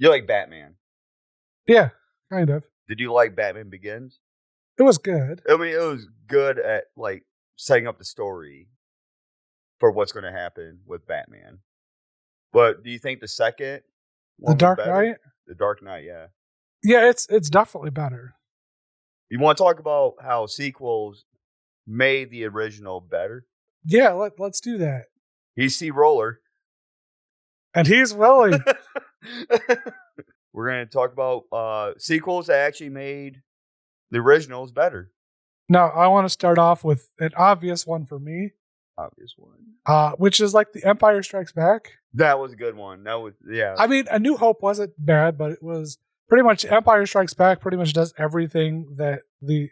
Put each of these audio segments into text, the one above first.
You like Batman? Yeah, kind of. Did you like Batman Begins? It was good. I mean, it was good at like setting up the story for what's going to happen with Batman. But do you think the second one The Dark was better? Knight? The Dark Knight, yeah. Yeah, it's definitely better. You want to talk about how sequels made the original better? Yeah, let's do that. He's CRollur. And he's Willy. We're going to talk about sequels that actually made the originals better. Now, I want to start off with an obvious one for me. Obvious one. Which is like The Empire Strikes Back. That was a good one. That was, yeah. I mean, A New Hope wasn't bad, but it was pretty much Empire Strikes Back pretty much does everything that the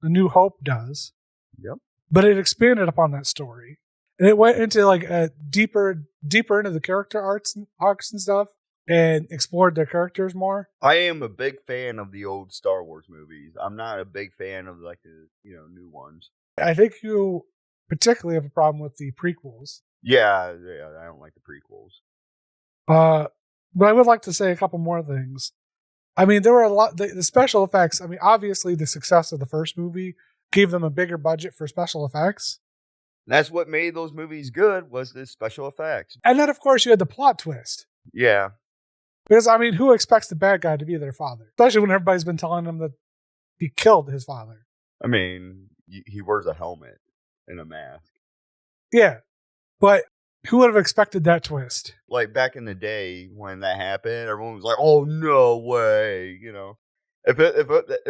New Hope does. Yep. But it expanded upon that story. And it went into like a deeper into the character arcs and stuff and explored their characters more. I am a big fan of the old Star Wars movies. I'm not a big fan of like the new ones. I think you particularly have a problem with the prequels. Yeah, I don't like the prequels. But I would like to say a couple more things. I mean, there were a lot, the special effects. I mean, obviously the success of the first movie gave them a bigger budget for special effects. That's what made those movies good, was the special effects. And then, of course, you had the plot twist. Yeah. Because, I mean, who expects the bad guy to be their father? Especially when everybody's been telling him that he killed his father. I mean, he wears a helmet and a mask. Yeah. But who would have expected that twist? Like, back in the day when that happened, everyone was like, oh, no way, If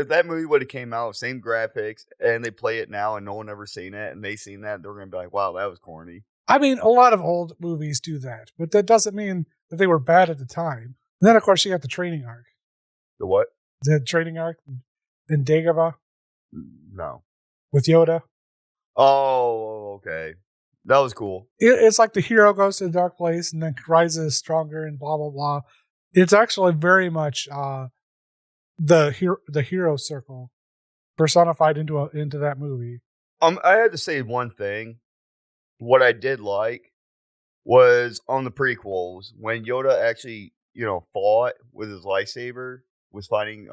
that movie would have came out, same graphics, and they play it now and no one ever seen it, and they seen that, they're going to be like, wow, that was corny. I mean, a lot of old movies do that, but that doesn't mean that they were bad at the time. And then, of course, you got the training arc. The what? The training arc in Dagobah? No. With Yoda? Oh, okay. That was cool. It's like the hero goes to the dark place and then rises stronger and blah, blah, blah. It's actually very much the hero circle personified into that movie. I had to say one thing. What I did like was on the prequels when Yoda actually, fought with his lightsaber, was fighting.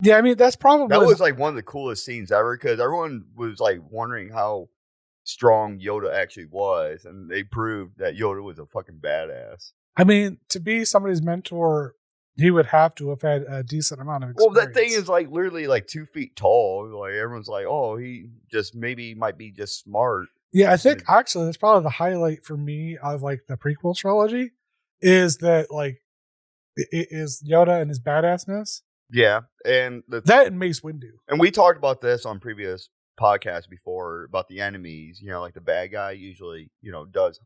Yeah, I mean that's probably that was like one of the coolest scenes ever because everyone was like wondering how strong Yoda actually was, and they proved that Yoda was a fucking badass. I mean, to be somebody's mentor, he would have to have had a decent amount of experience. Well, that thing is like literally like 2 feet tall. Like everyone's like, oh, he just maybe might be just smart. Yeah, I think actually that's probably the highlight for me of like the prequel trilogy is that like it is Yoda and his badassness. Yeah, and that and Mace Windu. And we talked about this on previous podcasts before about the enemies. Like the bad guy usually, does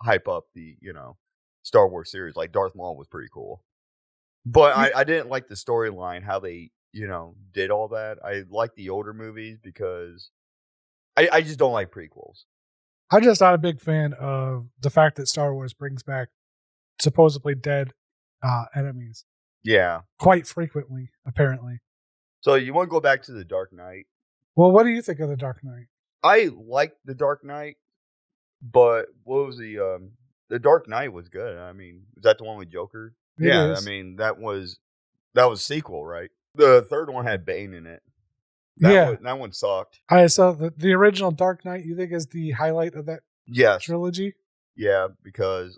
hype up the, Star Wars series. Like Darth Maul was pretty cool. But I didn't like the storyline, how they, did all that. I like the older movies because I just don't like prequels. I'm just not a big fan of the fact that Star Wars brings back supposedly dead enemies. Yeah. Quite frequently, apparently. So you want to go back to The Dark Knight? Well, what do you think of The Dark Knight? I like The Dark Knight, but what was The Dark Knight was good. I mean, is that the one with Joker? Yeah, I mean, that was a sequel, right? The third one had Bane in it. That one sucked. All right, so the original Dark Knight, you think is the highlight of that trilogy? Yeah, because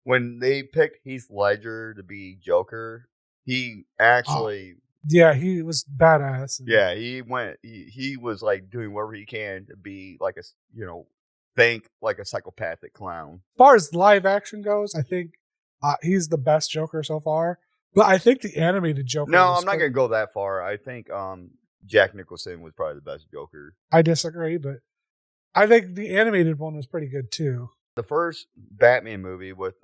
when they picked Heath Ledger to be Joker, he actually... Yeah, he was badass. Yeah, he was like doing whatever he can to be like think like a psychopathic clown. As far as live action goes, I think he's the best Joker so far. But I think the animated Joker... No, I'm not going to go that far. I think Jack Nicholson was probably the best Joker. I disagree, but I think the animated one was pretty good too. The first Batman movie with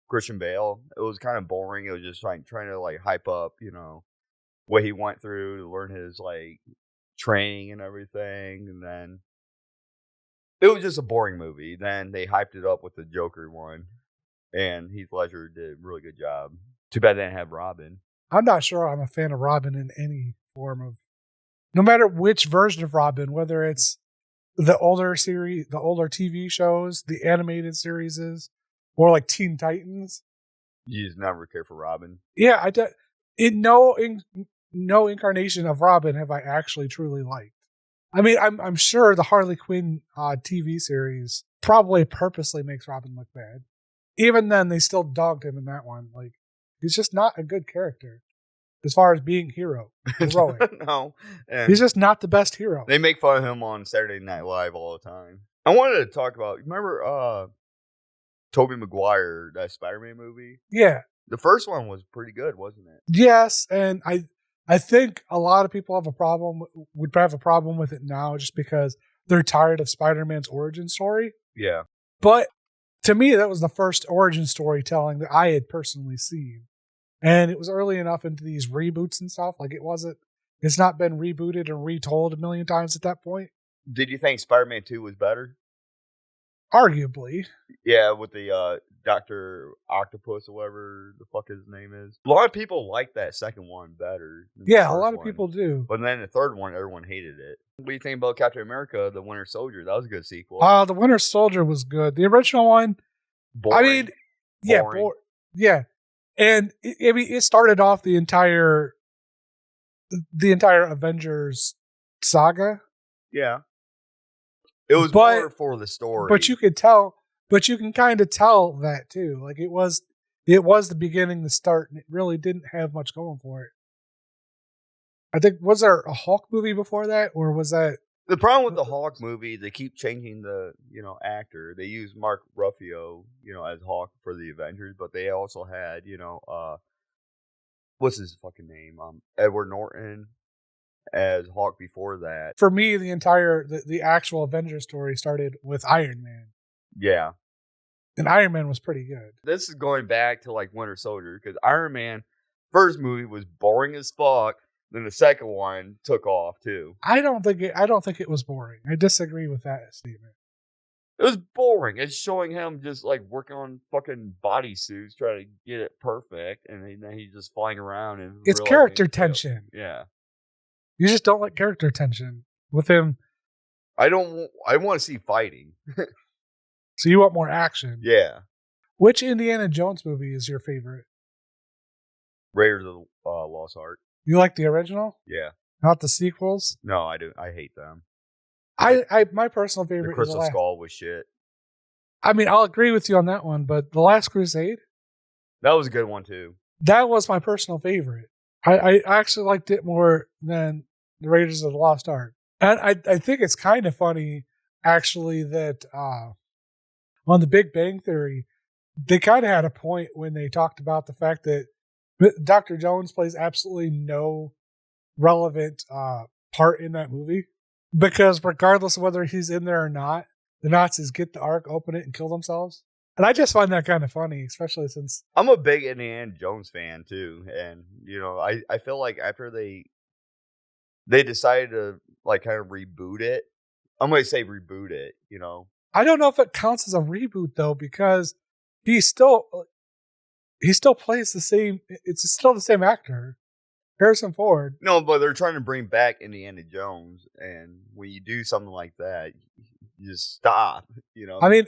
Christian Bale, it was kind of boring. It was just like trying to like hype up, what he went through to learn his like training and everything, and then it was just a boring movie. Then they hyped it up with the Joker one, and Heath Ledger did a really good job. Too bad they didn't have Robin. I'm not sure I'm a fan of Robin in any form of, no matter which version of Robin, whether it's the older series, the older TV shows, the animated series, or like Teen Titans. You just never care for Robin. Yeah, no incarnation of Robin have I actually truly liked. I mean, I'm sure the Harley Quinn TV series probably purposely makes Robin look bad. Even then, they still dogged him in that one. Like, he's just not a good character as far as being heroic. No, he's just not the best hero. They make fun of him on Saturday Night Live all the time. I wanted to talk about. Remember, Tobey Maguire, that Spider-Man movie? Yeah, the first one was pretty good, wasn't it? Yes, and I think a lot of people would have a problem with it now just because they're tired of Spider-Man's origin story. Yeah. But to me, that was the first origin storytelling that I had personally seen. And it was early enough into these reboots and stuff. Like it's not been rebooted and retold a million times at that point. Did you think Spider-Man 2 was better? Arguably. Yeah, with the Dr. Octopus or whatever the fuck his name is. A lot of people like that second one better. Yeah, a lot of people do. But then the third one, everyone hated it. What do you think about Captain America, The Winter Soldier? That was a good sequel. The Winter Soldier was good. The original one, boring. I mean, yeah, yeah. And it started off the entire Avengers saga. Yeah. It was more for the story. But you can kind of tell that too. Like it was the beginning, the start, and it really didn't have much going for it. I think, was there a Hulk movie before that, or was that the problem with the Hulk movie? They keep changing the actor. They use Mark Ruffalo as Hulk for the Avengers, but they also had what's his fucking name? Edward Norton as Hulk before that. For me, the actual Avengers story started with Iron Man. Yeah. And Iron Man was pretty good. This is going back to like Winter Soldier, because Iron Man first movie was boring as fuck. Then the second one took off too. I don't think it was boring. I disagree with that statement. It was boring. It's showing him just like working on fucking bodysuits, trying to get it perfect, and then he's just flying around and it's character tension. Yeah. You just don't like character tension with him. I want to see fighting. So you want more action. Yeah. Which Indiana Jones movie is your favorite? Raiders of the Lost Ark. You like the original? Yeah. Not the sequels? No, I do. I hate them. My personal favorite the Crystal Skull was shit. I mean, I'll agree with you on that one, but The Last Crusade? That was a good one too. That was my personal favorite. I actually liked it more than the Raiders of the Lost Ark. And I think it's kind of funny, actually, that on The Big Bang Theory, they kind of had a point when they talked about the fact that Dr. Jones plays absolutely no relevant part in that movie. Because regardless of whether he's in there or not, the Nazis get the Ark, open it, and kill themselves. And I just find that kind of funny, especially since I'm a big Indiana Jones fan too. And, I feel like after they decided to like kind of reboot it, I'm going to say reboot it, I don't know if it counts as a reboot though, because he still plays the same. It's still the same actor, Harrison Ford. No, but they're trying to bring back Indiana Jones, and when you do something like that, you just stop. I mean,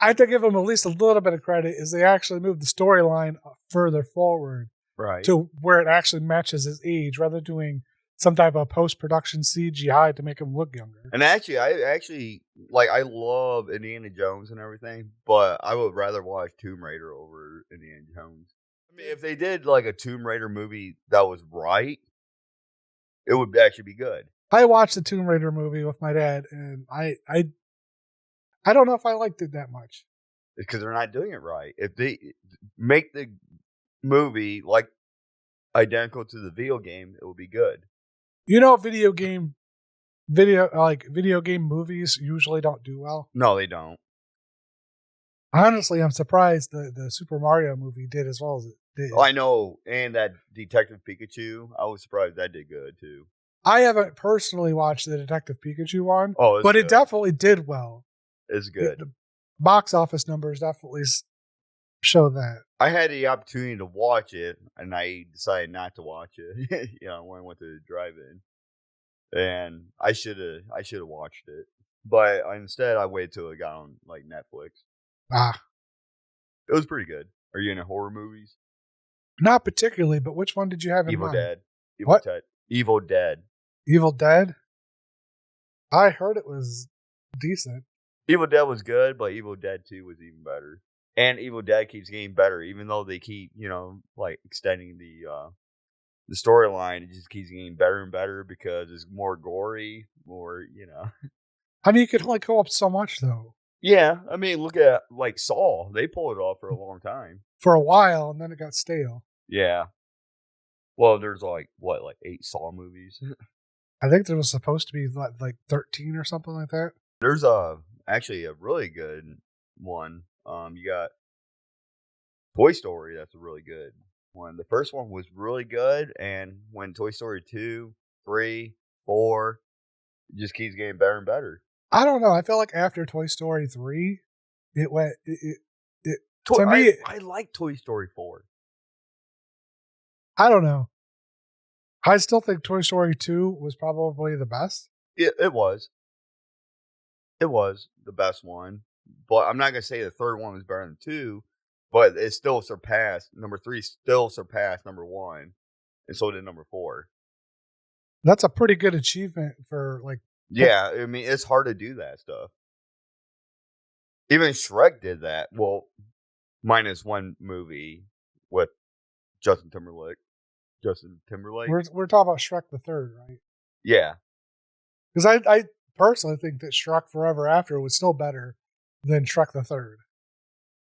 I have to give them at least a little bit of credit, is they actually moved the storyline further forward, right, to where it actually matches his age, rather than doing some type of post-production CGI to make him look younger. And actually, I love Indiana Jones and everything, but I would rather watch Tomb Raider over Indiana Jones. I mean, if they did like a Tomb Raider movie that was right, it would actually be good. I watched the Tomb Raider movie with my dad, and I don't know if I liked it that much. It's because they're not doing it right. If they make the movie like identical to the video game, it will be good. Video game movies usually don't do well. No, they don't. Honestly, I'm surprised the Super Mario movie did as well as it did. I know, and that Detective Pikachu, I was surprised that did good too. I haven't personally watched the Detective Pikachu one, but good. It definitely did well. It's good. The box office numbers definitely show that. I had the opportunity to watch it, and I decided not to watch it. When I went to the drive-in, and I should have watched it, but instead I waited till it got on like Netflix. It was pretty good. Are you into horror movies? Not particularly, but which one did you have in Evil mind? Dead. What? Evil Dead. Evil Dead? I heard it was decent. Evil Dead was good, but Evil Dead 2 was even better. And Evil Dead keeps getting better, even though they keep, like extending the storyline. It just keeps getting better and better because it's more gory, more. I mean, you could only go up so much, though. Yeah, I mean, look at like Saw. They pulled it off for a long time. For a while, and then it got stale. Yeah. Well, there's like 8 Saw movies. I think there was supposed to be like 13 or something like that. There's actually a really good one. You got Toy Story. That's a really good one. The first one was really good, and when Toy Story 2, 3, 4, it just keeps getting better and better. I don't know. I feel like after Toy Story 3, it went. I like Toy Story 4. I don't know. I still think Toy Story 2 was probably the best. It was. It was the best one. But I'm not going to say the third one was better than 2, but it still surpassed. Number 3 still surpassed number 1, and so did number 4. That's a pretty good achievement for like. Yeah, I mean, it's hard to do that stuff. Even Shrek did that. Well, minus one movie with Justin Timberlake. We're talking about Shrek the Third, right? Yeah. Because I personally think that Shrek Forever After was still better than Shrek the Third.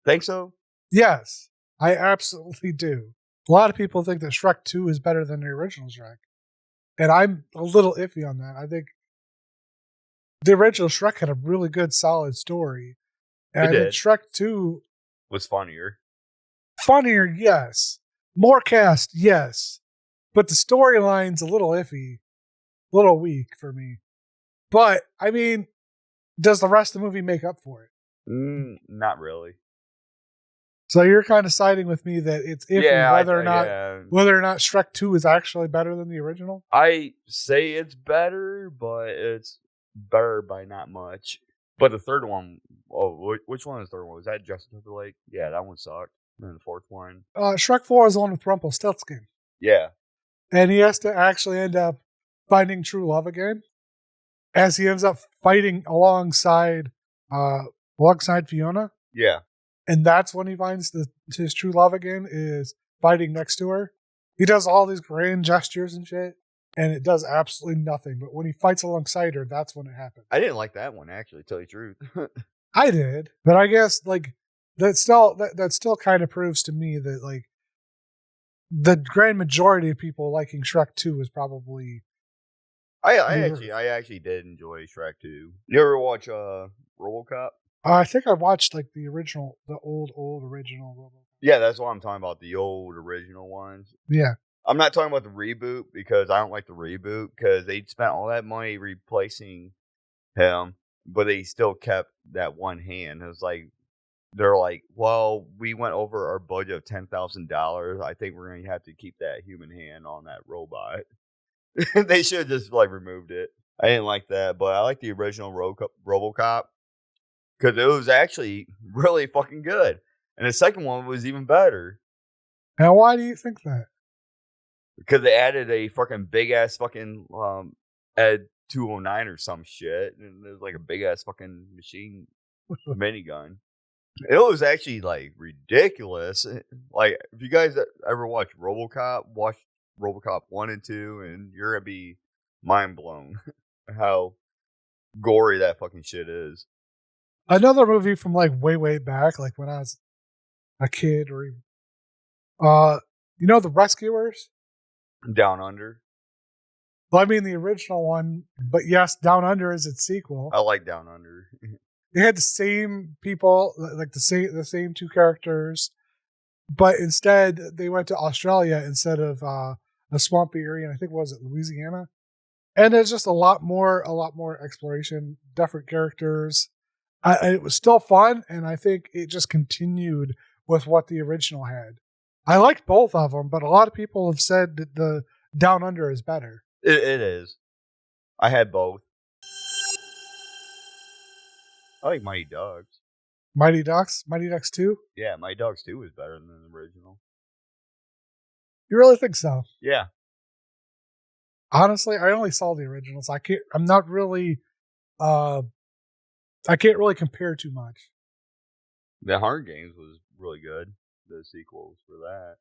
Think so? Yes, I absolutely do. A lot of people think that Shrek 2 is better than the original Shrek. And I'm a little iffy on that. I think the original Shrek had a really good, solid story. And I think Shrek 2 was funnier. Funnier, yes. More cast, yes. But the storyline's a little iffy. A little weak for me. But, I mean, does the rest of the movie make up for it? Not really. So you're kind of siding with me that it's iffy whether or not Shrek 2 is actually better than the original? I say it's better, but it's better by not much. But the third one, which one is the third one? Was that Justin Timberlake? Yeah, that one sucked. And then the fourth one. Shrek 4 is the one with Rumpelstiltskin. Yeah. And he has to actually end up finding true love again. As he ends up fighting alongside Fiona. Yeah. And that's when he finds his true love again, is fighting next to her. He does all these grand gestures and shit, and it does absolutely nothing. But when he fights alongside her, that's when it happens. I didn't like that one, actually, to tell you the truth. I did. But I guess, like, that still kind of proves to me that, like, the grand majority of people liking Shrek 2 is probably... I actually did enjoy Shrek 2. You ever watch RoboCop? I think I watched like the old original RoboCop. Yeah, that's what I'm talking about. The old original ones. Yeah. I'm not talking about the reboot because I don't like the reboot because they spent all that money replacing him, but they still kept that one hand. It was like, they're like, well, we went over our budget of $10,000. I think we're going to have to keep that human hand on that robot. They should have just like removed it. I didn't like that, but I like the original RoboCop because it was actually really fucking good, and the second one was even better. Now, why do you think that? Because they added a fucking big ass fucking Ed 209 or some shit, and there's like a big ass fucking machine minigun. It was actually like ridiculous. Like, if you guys ever watch RoboCop, watch RoboCop 1 and 2, and you're gonna be mind blown how gory that fucking shit is. Another movie from like way back, like when I was a kid, or even, The Rescuers? Down Under. Well, I mean the original one, but yes, Down Under is its sequel. I like Down Under. They had the same people, like the same two characters, but instead they went to Australia instead of a swampy area. And I think was it Louisiana, and there's just a lot more exploration, different characters. It was still fun, and I think it just continued with what the original had. I liked both of them, but a lot of people have said that the Down Under is better. It is. I had both. I like Mighty Ducks. Mighty Ducks 2. Yeah, Mighty Ducks 2 was better than the original. You really think so? Yeah. Honestly, I only saw the originals. I'm not really. I can't really compare too much. The Hunger Games was really good. The sequels for that.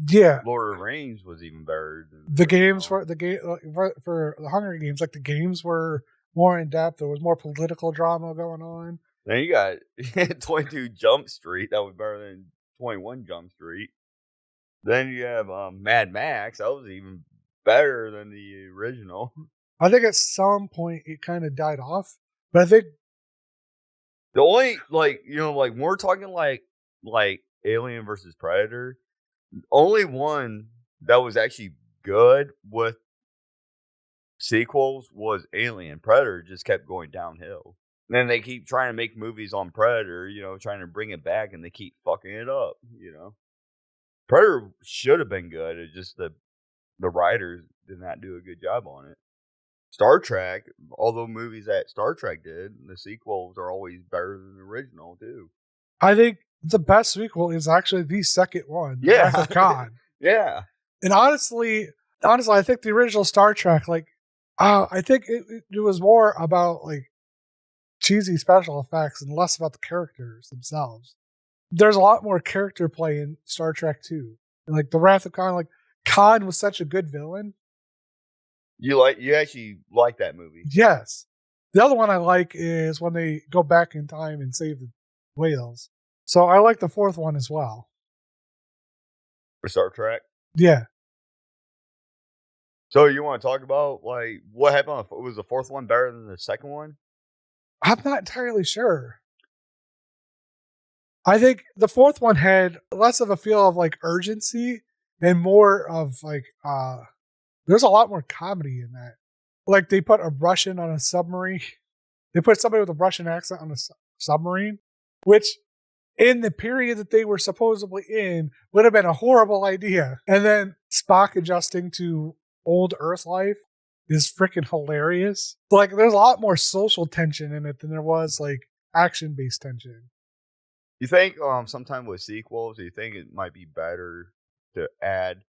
Yeah, Lord of the Rings was even better than the games for the Hunger Games. Like the games were more in depth. There was more political drama going on. Then you got 22 Jump Street. That was better than 21 Jump Street. Then you have Mad Max. That was even better than the original. I think at some point it kind of died off, but I think the only when we're talking like Alien versus Predator, only one that was actually good with sequels was Alien. Predator just kept going downhill. And then they keep trying to make movies on Predator, trying to bring it back, and they keep fucking it up, Predator should have been good. It's just the writers did not do a good job on it. Star Trek, all the movies that Star Trek did, the sequels are always better than the original, too. I think the best sequel is actually the second one, Yeah. Wrath of Khan. Yeah. And honestly, I think the original Star Trek, I think it was more about cheesy special effects and less about the characters themselves. There's a lot more character play in Star Trek 2. And the Wrath of Khan, Khan was such a good villain. You actually like that movie? Yes. The other one I like is when they go back in time and save the whales. So I like the fourth one as well. For Star Trek? Yeah. So you want to talk about what happened? Was the fourth one better than the second one? I'm not entirely sure. I think the fourth one had less of a feel of urgency and more of there's a lot more comedy in that. They put a Russian on a submarine. They put somebody with a Russian accent on a submarine, which in the period that they were supposedly in would have been a horrible idea. And then Spock adjusting to old Earth life is freaking hilarious. There's a lot more social tension in it than there was action-based tension. You think sometime with sequels, do you think it might be better to add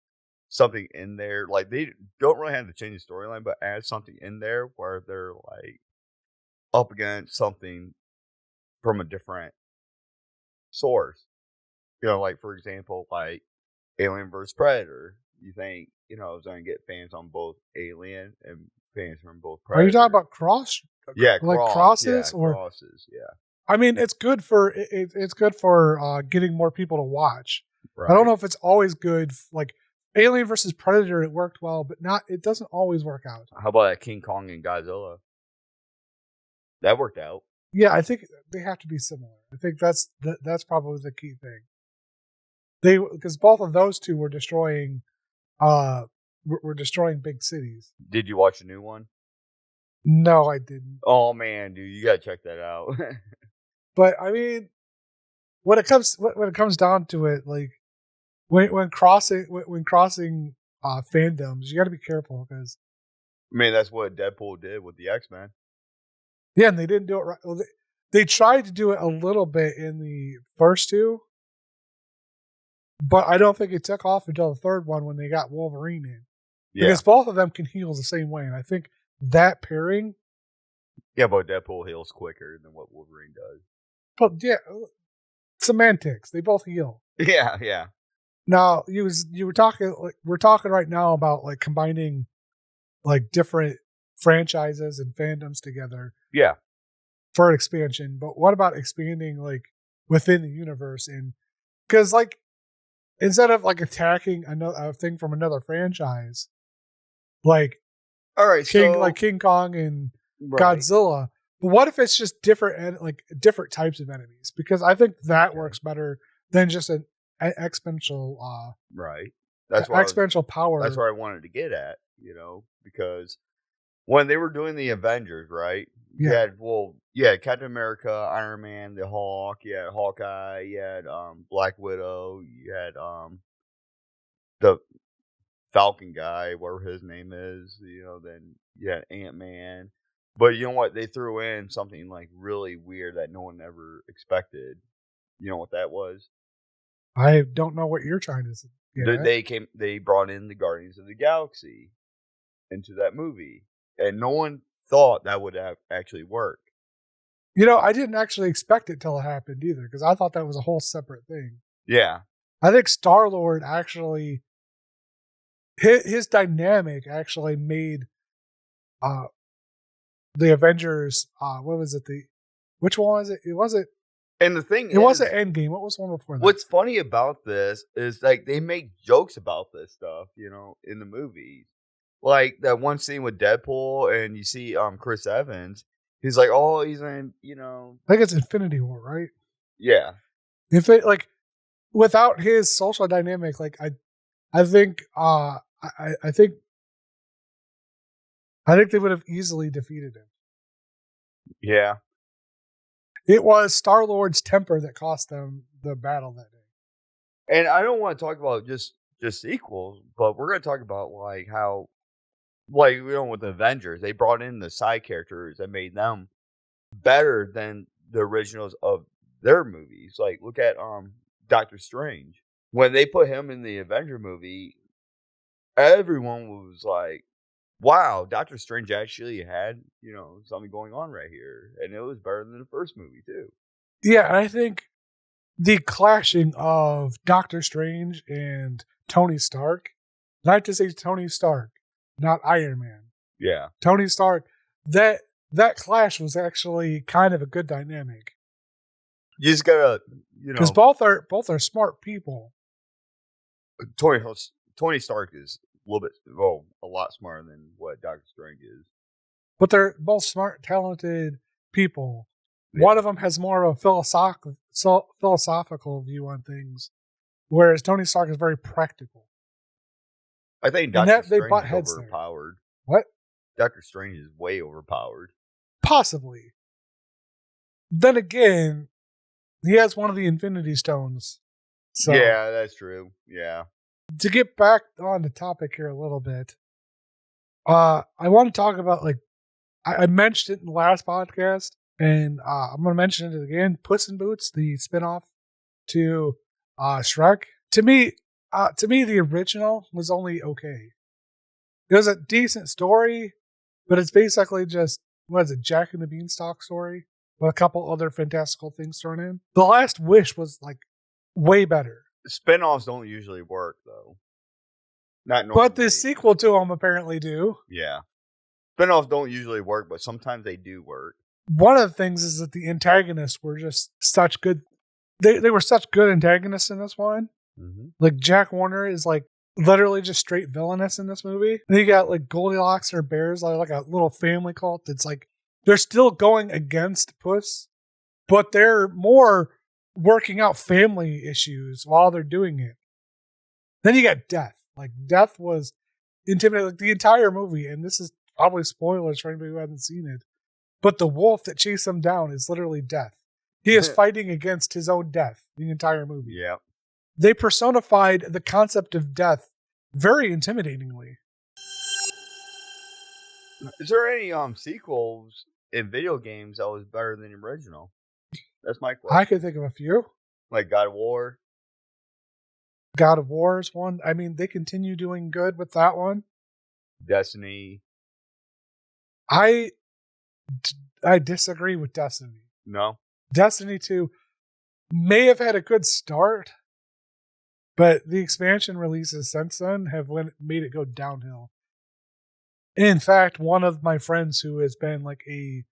something in there? They don't really have to change the storyline, but add something in there where they're up against something from a different source. For example, Alien vs. Predator. You think, it's going to get fans on both Alien and fans from both Predator. Are you talking about cross? Yeah, crosses? Yeah, crosses, yeah. I mean, it's good for getting more people to watch. Right. I don't know if it's always good. Alien versus Predator, it worked well, but it doesn't always work out. How about that King Kong and Godzilla? That worked out. Yeah, I think they have to be similar. I think that's probably the key thing. Because both of those two were destroying big cities. Did you watch the new one? No, I didn't. Oh man, dude, you gotta check that out. But I mean, when it comes down to it, when crossing fandoms, you got to be careful because. I mean, that's what Deadpool did with the X-Men. Yeah, and they didn't do it right. Well, they tried to do it a little bit in the first two, but I don't think it took off until the third one when they got Wolverine in. Yeah. Because both of them can heal the same way, and I think that pairing. Yeah, but Deadpool heals quicker than what Wolverine does. But yeah, semantics. They both heal. Yeah, yeah. Now we're talking right now about combining different franchises and fandoms together. Yeah. For expansion, but what about expanding within the universe? And because instead of attacking a thing from another franchise, all right, King Kong and Godzilla. But what if it's just different different types of enemies? Because I think that works better than just an exponential. Right. That's exponential power. That's what I wanted to get at. Because when they were doing the Avengers, right? Yeah. You had Captain America, Iron Man, the Hulk. You had Hawkeye. You had Black Widow. You had the Falcon guy, whatever his name is. Then you had Ant-Man. But you know what? They threw in something like really weird that no one ever expected. You know what that was? I don't know what you're trying to get at. They brought in the Guardians of the Galaxy into that movie, and no one thought that would actually work. I didn't actually expect it till it happened either, because I thought that was a whole separate thing. Yeah. I think Star-Lord actually, his dynamic actually made the Avengers, what was it? Which one was it? It wasn't. And the thing it wasn't Endgame. What was the one before that? What's funny about this is like they make jokes about this stuff, in the movies. Like that one scene with Deadpool, and you see Chris Evans. He's like, oh, he's in, I think it's Infinity War, right? Yeah. Without his social dynamic, like I think I think they would have easily defeated him. Yeah. It was Star-Lord's temper that cost them the battle that day. And I don't want to talk about just sequels, but we're going to talk about like how, like, with the Avengers, they brought in the side characters and made them better than the originals of their movies. Like, look at Doctor Strange. When they put him in the Avenger movie, everyone was like, wow, Doctor Strange actually had, something going on right here. And it was better than the first movie, too. Yeah, and I think the clashing of Doctor Strange and Tony Stark, not to say Tony Stark, not Iron Man. Yeah. Tony Stark, that clash was actually kind of a good dynamic. You just gotta, because both are smart people. Tony Stark is a lot smarter than what Doctor Strange is. But they're both smart, talented people. Yeah. One of them has more of a philosophical view on things, whereas Tony Stark is very practical. I think Doctor Strange is overpowered. What? Doctor Strange is way overpowered. Possibly. Then again, he has one of the Infinity Stones. So, yeah, that's true. Yeah. To get back on the topic here a little bit, I want to talk about, like, I mentioned it in the last podcast, and I'm going to mention it again. Puss in Boots, the spinoff to Shrek. To me, the original was only okay. It was a decent story, but it's basically just, Jack and the Beanstalk story with a couple other fantastical things thrown in. The Last Wish was, like, way better. Spinoffs don't usually work, though. Not normally. But the sequel to them apparently do. Yeah. Spinoffs don't usually work, but sometimes they do work. One of the things is that the antagonists were just such good. They were such good antagonists in this one. Mm-hmm. Like, Jack Warner is, like, literally just straight villainous in this movie. And you got, like, Goldilocks and her bears, like a little family cult that's, like, they're still going against Puss, but they're more working out family issues while they're doing it. Then you got Death. Like, Death was intimidating, like, the entire movie, and this is probably spoilers for anybody who hasn't seen it, but the wolf that chased him down is literally Death. He is fighting against his own death the entire movie. Yeah. They personified the concept of death very intimidatingly. Is there any sequels in video games that was better than the original? That's my question. I could think of a few. Like God of War. God of War is one. I mean, they continue doing good with that one. Destiny. I disagree with Destiny. No. Destiny 2 may have had a good start, but the expansion releases since then have made it go downhill. In fact, one of my friends who has been like a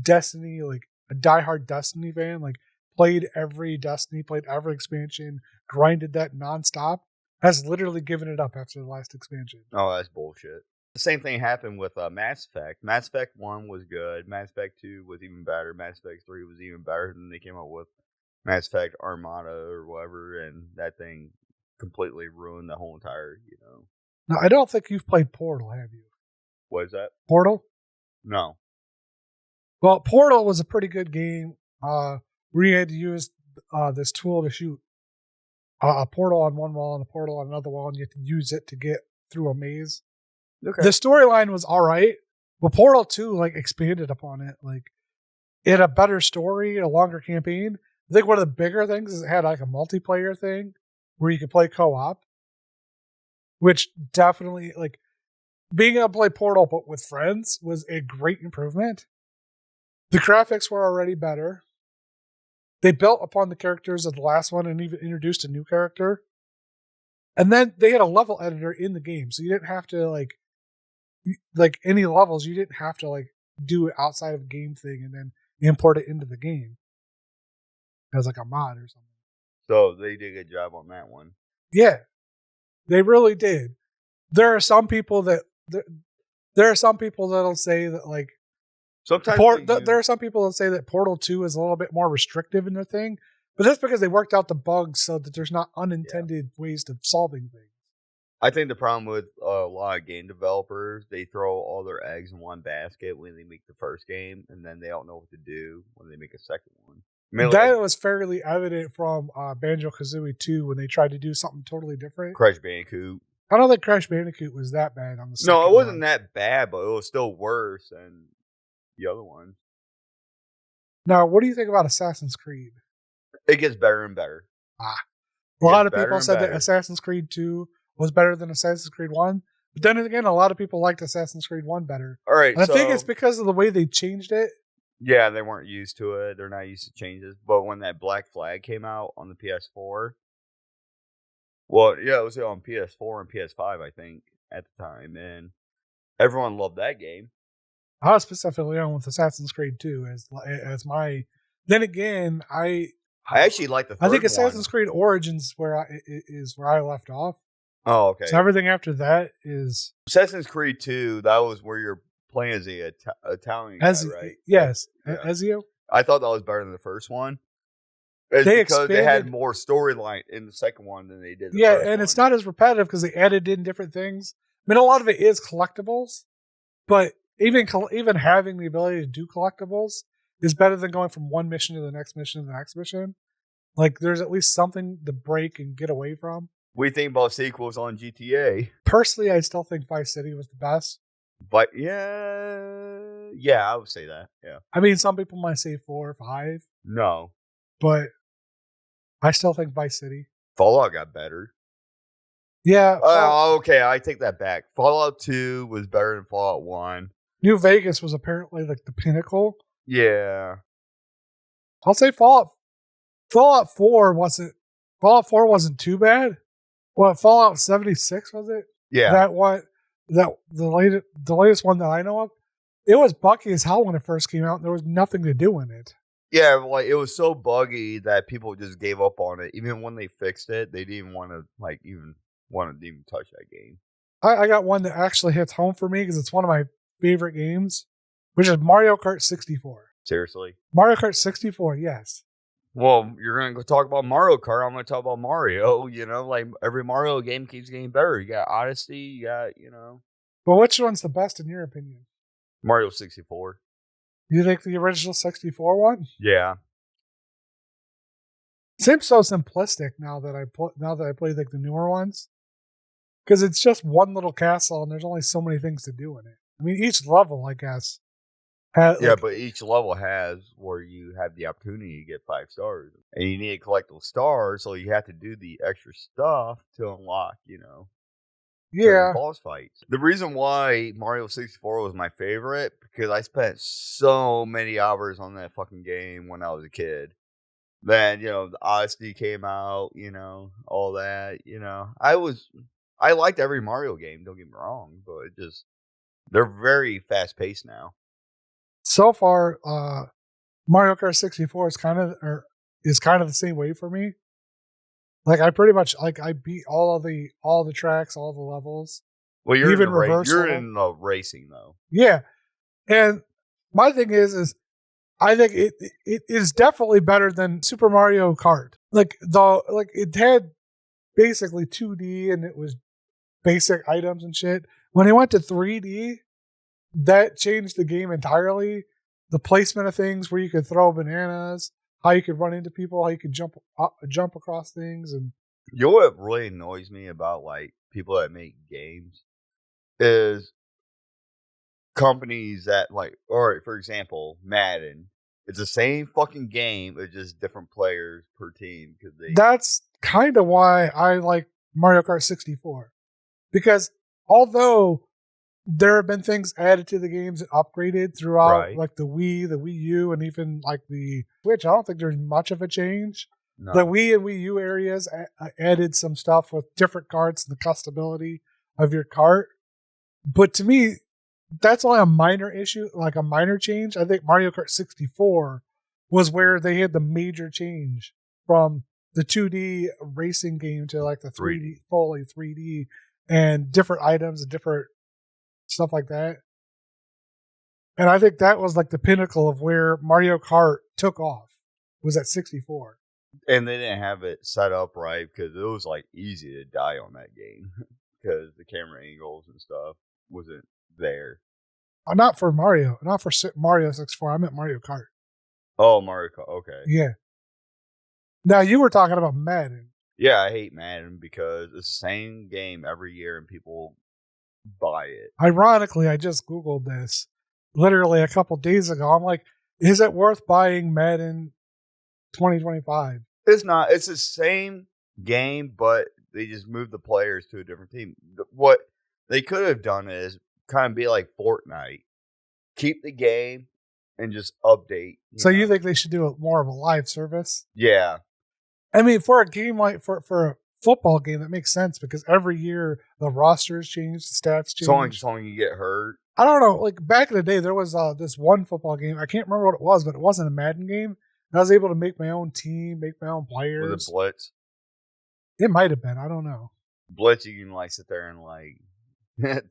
Destiny, like a diehard Destiny fan, like played every Destiny, played every expansion, grinded that nonstop, has literally given it up after the last expansion. Oh, that's bullshit. The same thing happened with Mass Effect. Mass Effect 1 was good. Mass Effect 2 was even better. Mass Effect 3 was even better. Then they came out with Mass Effect Armada or whatever, and that thing completely ruined the whole entire, Now, I don't think you've played Portal, have you? What is that? Portal? No. Well, Portal was a pretty good game where you had to use this tool to shoot a portal on one wall and a portal on another wall, and you had to use it to get through a maze. Okay. The storyline was all right, But Portal 2 like expanded upon it. Like it had a better story, a longer campaign. I think one of the bigger things is it had like a multiplayer thing where you could play co-op, which definitely like being able to play Portal but with friends was a great improvement. The graphics were already better. They built upon the characters of the last one and even introduced a new character. And then they had a level editor in the game, so you didn't have to like any levels, you didn't have to like do it outside of a game thing and then import it into the game as like a mod or something. So they did a good job on that one. Yeah, they really did. There are some people that'll say that like sometimes there are some people that say that Portal 2 is a little bit more restrictive in their thing, but that's because they worked out the bugs so that there's not unintended ways of solving things. I think the problem with a lot of game developers, they throw all their eggs in one basket when they make the first game, and then they don't know what to do when they make a second one. I mean, that was fairly evident from Banjo-Kazooie 2 when they tried to do something totally different. Crash Bandicoot. I don't think Crash Bandicoot was that bad on the second No, it wasn't one. that bad, but it was still worse than the other one. Now, what do you think about Assassin's Creed? It gets better and better. A lot of people said that Assassin's Creed 2 was better than Assassin's Creed 1. But then again, a lot of people liked Assassin's Creed 1 better. All right, and I think it's because of the way they changed it. Yeah, they weren't used to it. They're not used to changes. But when that Black Flag came out on the PS4, well, yeah, it was on PS4 and PS5, I think, at the time. And everyone loved that game. I was specifically on with Assassin's Creed 2 as my... Then again, I actually like the third I think Assassin's Creed Origins is where I left off. Oh, okay. So everything after that is... Assassin's Creed 2, that was where you're playing as the Italian guy, right? Yes, yeah. Ezio. I thought that was better than the first one. Because they had more storyline in the second one than they did the first one. It's not as repetitive because they added in different things. I mean, a lot of it is collectibles, but even having the ability to do collectibles is better than going from one mission to the next mission to the next mission. Like, there's at least something to break and get away from. What do you think about sequels on GTA? Personally, I still think Vice City was the best. But yeah, I would say that. Yeah. I mean, some people might say 4 or 5. No, but I still think Vice City. Fallout got better. Yeah. Okay, I take that back. Fallout 2 was better than Fallout 1. New Vegas was apparently like the pinnacle. Yeah. I'll say Fallout 4 wasn't too bad. What, Fallout 76 was it? Yeah. The latest one that I know of, it was buggy as hell when it first came out, and there was nothing to do in it. Yeah, like it was so buggy that people just gave up on it. Even when they fixed it, they didn't want to even touch that game. I got one that actually hits home for me because it's one of my favorite games, which is Mario Kart 64. Seriously? Mario Kart 64, yes. Well, you're going to go talk about Mario Kart. I'm going to talk about Mario. Like every Mario game keeps getting better. You got Odyssey, you got. But which one's the best in your opinion? Mario 64. You think the original 64 one? Yeah. Seems so simplistic now that I play like the newer ones, because it's just one little castle and there's only so many things to do in it. I mean, each level, I guess. But each level has where you have the opportunity to get 5 stars, and you need to collect those stars, so you have to do the extra stuff to unlock, boss fights. The reason why Mario 64 was my favorite, because I spent so many hours on that fucking game when I was a kid. Then, the Odyssey came out, all that, I liked every Mario game, don't get me wrong, but they're very fast paced now. So far, Mario Kart 64 is kind of the same way for me. Like I pretty much I beat all the tracks, all the levels. Well, you're in the racing though. Yeah, and my thing is I think it is definitely better than Super Mario Kart. Like it had basically 2D and it was basic items and shit. When it went to 3D, that changed the game entirely. The placement of things, where you could throw bananas, how you could run into people, how you could jump across things, and what really annoys me about like people that make games is companies that like, or for example, Madden. It's the same fucking game, it's just different players per team because they. That's kind of why I like Mario Kart 64. Because although there have been things added to the games and upgraded throughout, Right. like the Wii, the Wii U, and even like the Switch, I don't think there's much of a change. No. The Wii and Wii U areas added some stuff with different carts and the customability of your cart. But to me, that's only a minor issue, like a minor change. I think Mario Kart 64 was where they had the major change from the 2D racing game to like the 3D, fully 3D, and different items and different stuff like that. And I think that was like the pinnacle of where Mario Kart took off, was at 64. And they didn't have it set up right because it was like easy to die on that game because the camera angles and stuff wasn't there. Not for Mario, not for Mario 64. I meant Mario Kart. Oh, Mario Kart. Okay. Yeah. Now you were talking about Madden. Yeah, I hate Madden because it's the same game every year and people buy it. Ironically, I just Googled this literally a couple days ago. I'm like, is it worth buying Madden 2025? It's not. It's the same game, but they just moved the players to a different team. What they could have done is kind of be like Fortnite. Keep the game and just update. You think they should do it more of a live service? Yeah. I mean, for a game like for a football game, that makes sense because every year the rosters change, the stats change. So long you get hurt. I don't know. Like back in the day, there was this one football game. I can't remember what it was, but it wasn't a Madden game. And I was able to make my own team, make my own players. Was it Blitz? It might have been. I don't know. Blitz, you can like sit there and like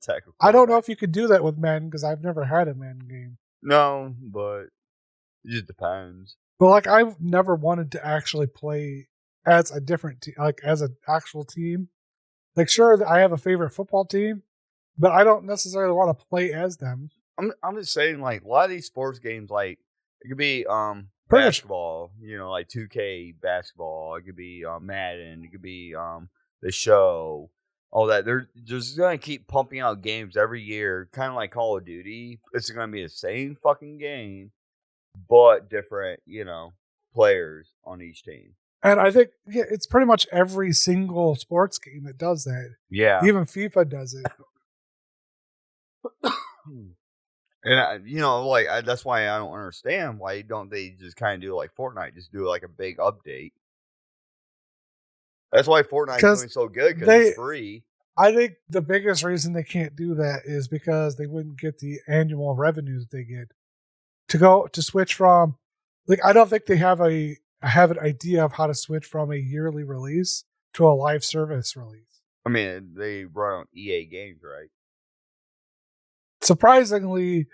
tackle. I don't know if you could do that with Madden because I've never had a Madden game. No, but it just depends. But like, I've never wanted to actually play as a different team, like as an actual team. Like, sure, I have a favorite football team, but I don't necessarily want to play as them. I'm just saying, like a lot of these sports games, like it could be basketball, like 2K basketball. It could be Madden. It could be the show. All that. They're just gonna keep pumping out games every year, kind of like Call of Duty. It's gonna be the same fucking game, but different, players on each team. And I think it's pretty much every single sports game that does that. Yeah. Even FIFA does it. And that's why I don't understand why don't they just kind of do like Fortnite, just do like a big update. That's why Fortnite's doing so good because it's free. I think the biggest reason they can't do that is because they wouldn't get the annual revenue that they get to switch from. Like, I don't think they have an idea of how to switch from a yearly release to a live service release. I mean, they run on EA games, right? Surprisingly,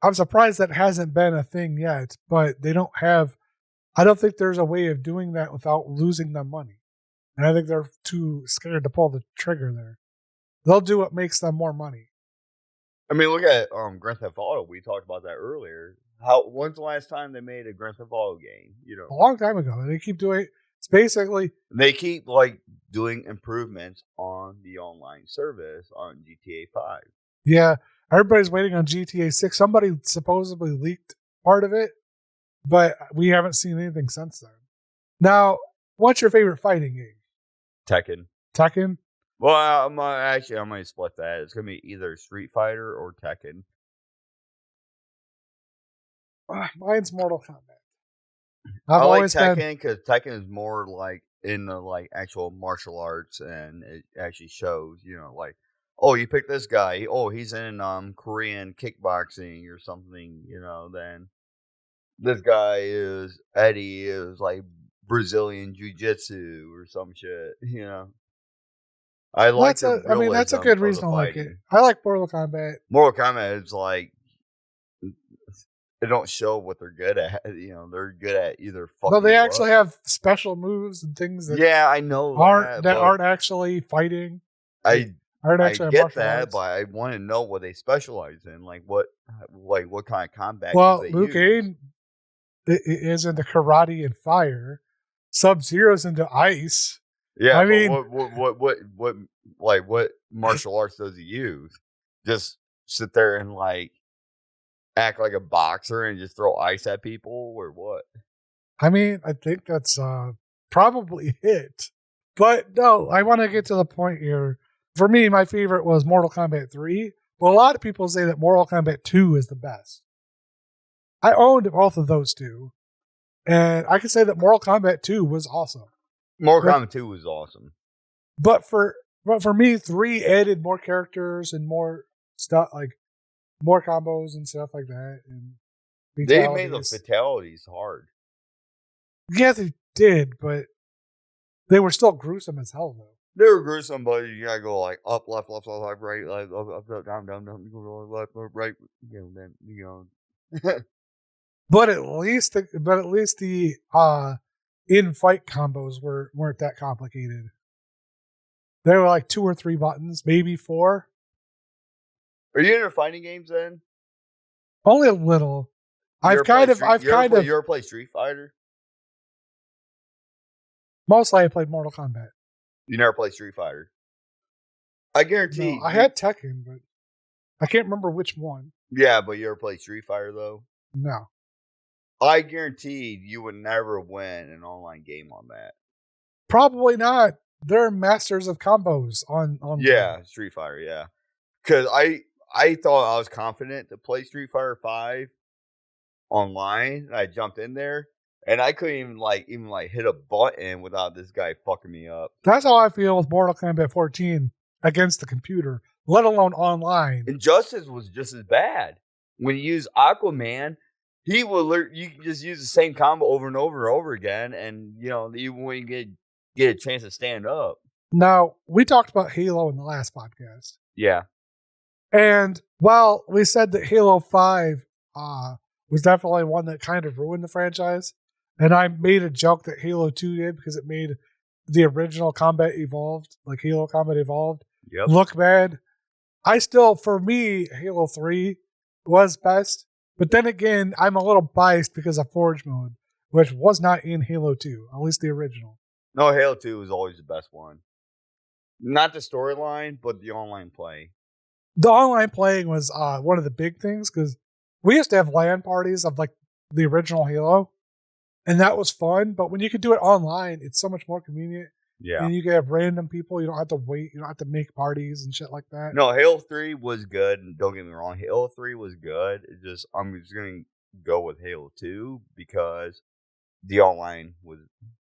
I'm surprised that hasn't been a thing yet, but they don't have. I don't think there's a way of doing that without losing them money. And I think they're too scared to pull the trigger there. They'll do what makes them more money. I mean, look at Grand Theft Auto. We talked about that earlier. When's the last time they made a Grand Theft Auto game? A long time ago. And they keep doing it. It's basically they keep like doing improvements on the online service on GTA 5. Yeah, everybody's waiting on GTA 6. Somebody supposedly leaked part of it, but we haven't seen anything since then. Now, what's your favorite fighting game? Tekken? Well, I'm going to split that. It's going to be either Street Fighter or Tekken. Mine's Mortal Kombat. I like Tekken because Tekken is more like in the like actual martial arts, and it actually shows, like, oh, you pick this guy. Oh, he's in Korean kickboxing or something, then this guy Eddie is like Brazilian jiu-jitsu or some shit, I like that's a good reason to like it. I like Mortal Kombat. Mortal Kombat is like, they don't show what they're good at. They're good at either fucking. No, they actually have special moves and things that I know aren't actually fighting. I get that, but I want to know what they specialize in, like what kind of combat. Well, Liu Kang is into karate and fire. Sub-Zero's into ice. Yeah, I mean, what martial arts does he use? Just sit there and like act like a boxer and just throw ice at people or what? I mean, I think that's probably it. But no, I want to get to the point here. For me, my favorite was Mortal Kombat 3. But a lot of people say that Mortal Kombat 2 is the best. I owned both of those two. And I can say that Mortal Kombat 2 was awesome. Mortal Kombat 2 was awesome. But for me, 3 added more characters and more stuff, like more combos and stuff like that. And they made the fatalities hard. Yeah, they did, but they were still gruesome as hell, though. They were gruesome, but you gotta go like up, left, right, like up, down, you go left, right, then But at least the in-fight combos weren't that complicated. They were like 2 or 3 buttons, maybe 4. Are you into fighting games then? Only a little. You ever play Street Fighter? Mostly I played Mortal Kombat. You never played Street Fighter? I guarantee. No, I had Tekken, but I can't remember which one. Yeah, but you ever played Street Fighter though? No. I guaranteed you would never win an online game on that. Probably not. They're masters of combos on yeah, Street Fighter, yeah. Because I thought I was confident to play Street Fighter 5 online. I jumped in there, and I couldn't even hit a button without this guy fucking me up. That's how I feel with Mortal Kombat 14 against the computer, let alone online. Injustice was just as bad. When you use Aquaman, you can just use the same combo over and over and over again, and even when you get a chance to stand up. Now, we talked about Halo in the last podcast. Yeah. And while we said that Halo 5 was definitely one that kind of ruined the franchise, and I made a joke that Halo 2 did because it made the original Combat Evolved, like Halo Combat Evolved, look bad. For me, Halo 3 was best. But then again, I'm a little biased because of Forge Mode, which was not in Halo 2, at least the original. No, Halo 2 was always the best one. Not the storyline, but the online play. The online playing was one of the big things because we used to have LAN parties of like the original Halo, and that was fun. But when you could do it online, it's so much more convenient. Yeah. And you can have random people. You don't have to wait. You don't have to make parties and shit like that. No, Halo 3 was good. And don't get me wrong. Halo 3 was good. I'm just going to go with Halo 2 because the online was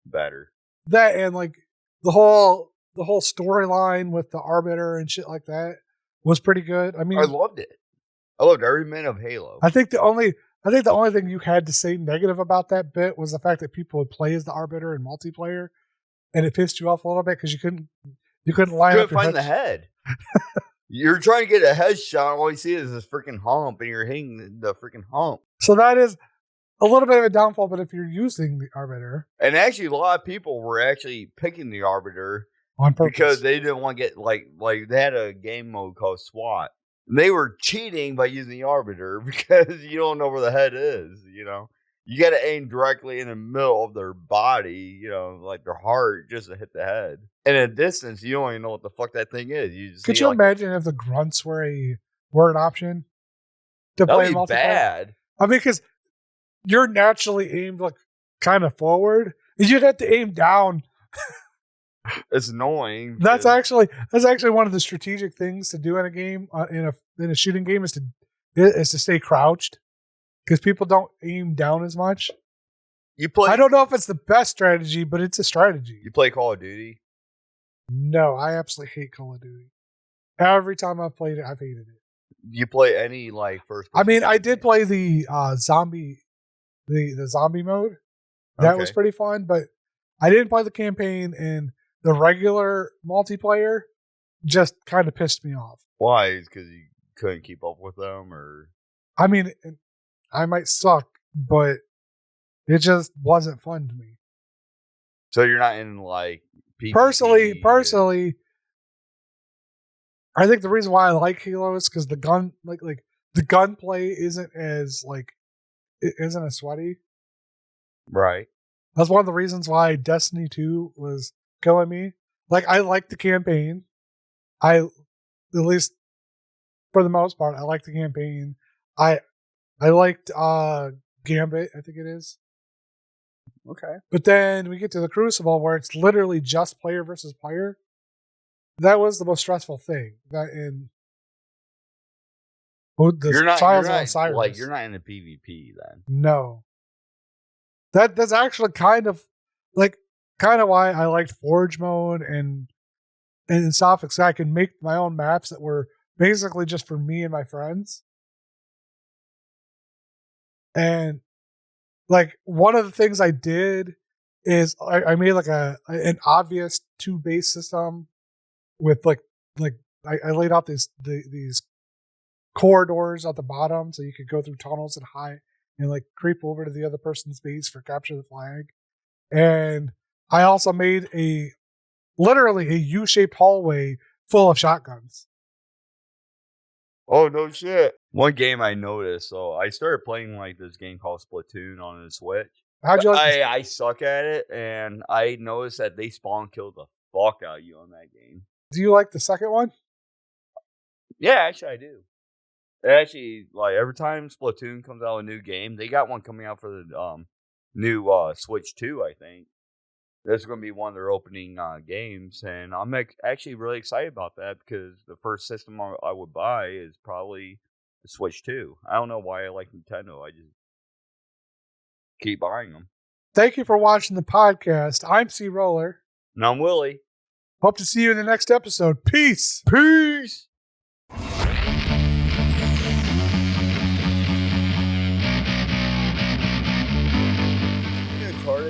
better. That and like the whole storyline with the Arbiter and shit like that was pretty good. I mean, I loved it. I loved every minute of Halo. I think the only thing you had to say negative about that bit was the fact that people would play as the Arbiter in multiplayer, and it pissed you off a little bit because you couldn't line up. You couldn't find the head. You're trying to get a headshot, all you see is this freaking hump, and you're hitting the freaking hump. So that is a little bit of a downfall, but if you're using the Arbiter. And actually, a lot of people were actually picking the Arbiter on purpose because they didn't want to get, like they had a game mode called SWAT. And they were cheating by using the Arbiter because you don't know where the head is, You got to aim directly in the middle of their body, like their heart, just to hit the head. And at a distance, you don't even know what the fuck that thing is. Could you imagine if the grunts were an option to play multiplayer? That'd be bad. I mean, because you're naturally aimed like kind of forward. You'd have to aim down. It's annoying. That's actually one of the strategic things to do in a game, in a shooting game, is to stay crouched because people don't aim down as much. I don't know if it's the best strategy, but it's a strategy. You play Call of Duty? No, I absolutely hate Call of Duty. Every time I've played it, I've hated it. You play any first? I mean, I did play the zombie mode. That was pretty fun, but I didn't play the campaign, and the regular multiplayer just kind of pissed me off. Why? Because you couldn't keep up with them, or? I mean, I might suck, but it just wasn't fun to me. So you're not in like PvP personally. I think the reason why I like Halo is because the gun, like the gunplay isn't as sweaty. Right. That's one of the reasons why Destiny 2 was killing me. Like, I liked the campaign. At least for the most part. I like the campaign. I liked Gambit, I think it is. Okay. But then we get to the Crucible where it's literally just player versus player. That was the most stressful thing. That in You're not Osiris. like you're not in a PvP then. No. That's actually kind of why I liked Forge mode and in Sophix. I can make my own maps that were basically just for me and my friends. And like one of the things I did is I made like an obvious 2 base system with like I laid out these corridors at the bottom so you could go through tunnels and hide and like creep over to the other person's base for capture the flag. And I also made literally a U-shaped hallway full of shotguns. Oh, no shit. One game I noticed, so I started playing like this game called Splatoon on the Switch. How'd you like I suck at it, and I noticed that they spawn killed the fuck out of you on that game. Do you like the second one? Yeah, actually I do. Actually, like every time Splatoon comes out with a new game, they got one coming out for the new Switch 2, I think. This is going to be one of their opening games, and I'm actually really excited about that because the first system I would buy is probably the Switch 2. I don't know why I like Nintendo. I just keep buying them. Thank you for watching the podcast. I'm CRollur. And I'm Willy. Hope to see you in the next episode. Peace. Peace.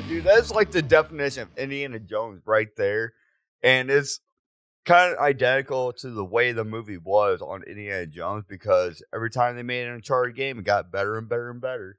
Dude, that's like the definition of Indiana Jones right there. And it's kind of identical to the way the movie was on Indiana Jones because every time they made an Uncharted game, it got better and better and better.